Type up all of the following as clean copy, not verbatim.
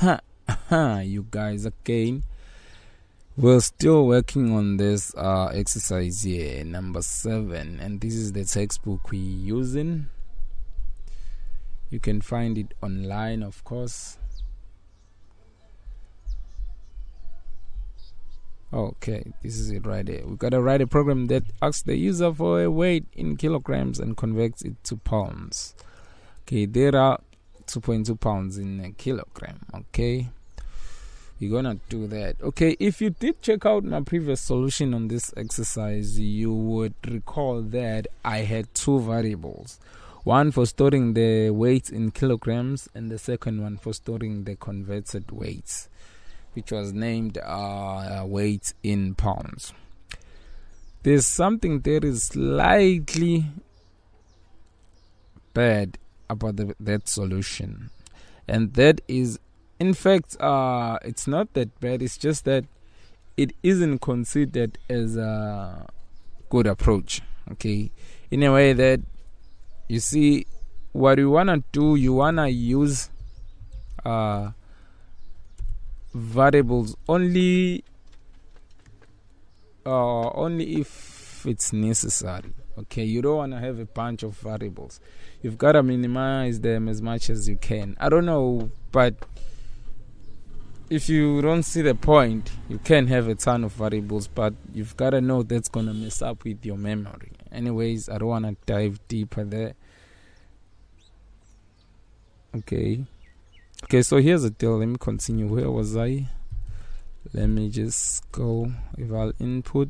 You guys, again, we're still working on this exercise here, number 7, and this is the textbook we're using. You can find it online, of course. Okay, this is it right here. We've got to write a program that asks the user for a weight in kilograms and converts it to pounds. Okay, there are 2.2 pounds in a kilogram. Okay, we're gonna do that. Okay, if you did check out my previous solution on this exercise, you would recall that I had two variables, one for storing the weights in kilograms and the second one for storing the converted weights, which was named weight in pounds. There's something that is slightly bad about that solution, and that is, in fact, it's not that bad. It's just that it isn't considered as a good approach. Okay, in a way that, you see, what you wanna do, you wanna use variables only if it's necessary. Okay, you don't want to have a bunch of variables. You've got to minimize them as much as you can. I don't know, but if you don't see the point, you can have a ton of variables, but you've got to know that's going to mess up with your memory. Anyways, I don't want to dive deeper there. Okay, so here's the deal. Let me continue. Where was I? Let me just go eval input,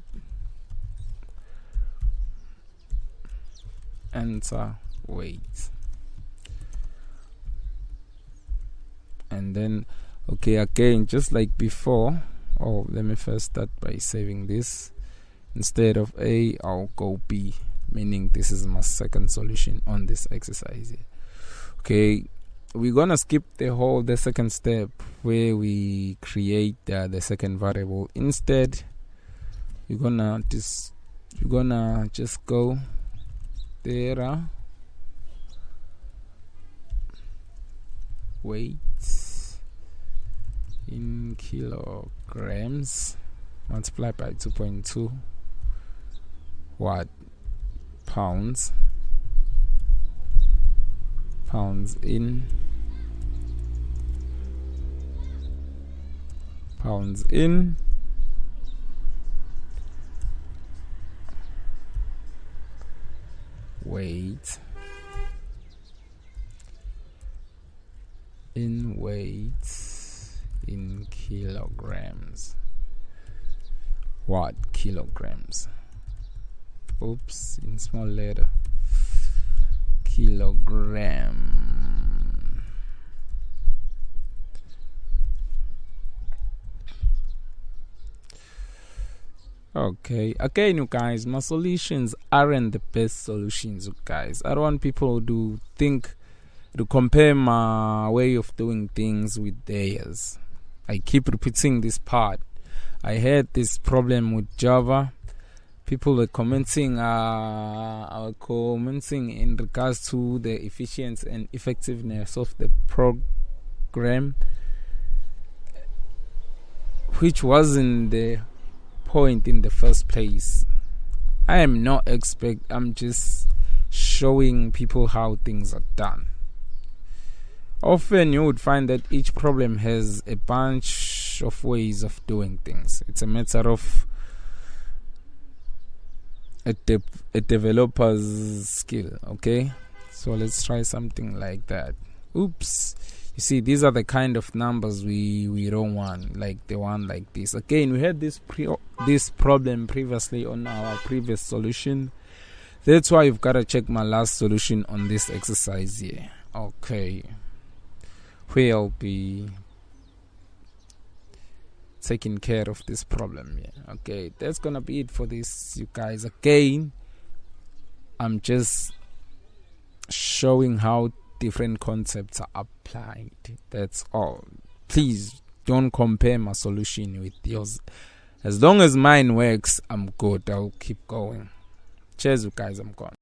enter weight, and then okay, again, just like before. Let me first start by saving this. Instead of A, I'll go B, meaning this is my second solution on this exercise here. Okay, we're gonna skip the second step where we create the second variable. Instead, we're gonna just go there, weight in kilograms multiplied by 2.2 pounds in weight in kilograms. Kilograms. Oops, in small letter. Kilogram. Okay, again, you guys, my solutions aren't the best solutions, you guys. I don't want people to compare my way of doing things with theirs. I keep repeating this part. I had this problem with Java. People were commenting in regards to the efficiency and effectiveness of the program, which wasn't the point in the first place. I am not expert. I'm just showing people how things are done. Often you would find that each problem has a bunch of ways of doing things. It's a matter of a developer's skill. Okay, so let's try something like that. Oops, you see, these are the kind of numbers we don't want, like the one like this. Again, we had this problem previously on our previous solution. That's why you've got to check my last solution on this exercise here. Okay, where I'll be taking care of this problem here. Okay, that's gonna be it for this, you guys. Again, I'm just showing how different concepts are applied. That's all. Please don't compare my solution with yours. As long as mine works, I'm good. I'll keep going. Cheers, you guys. I'm gone.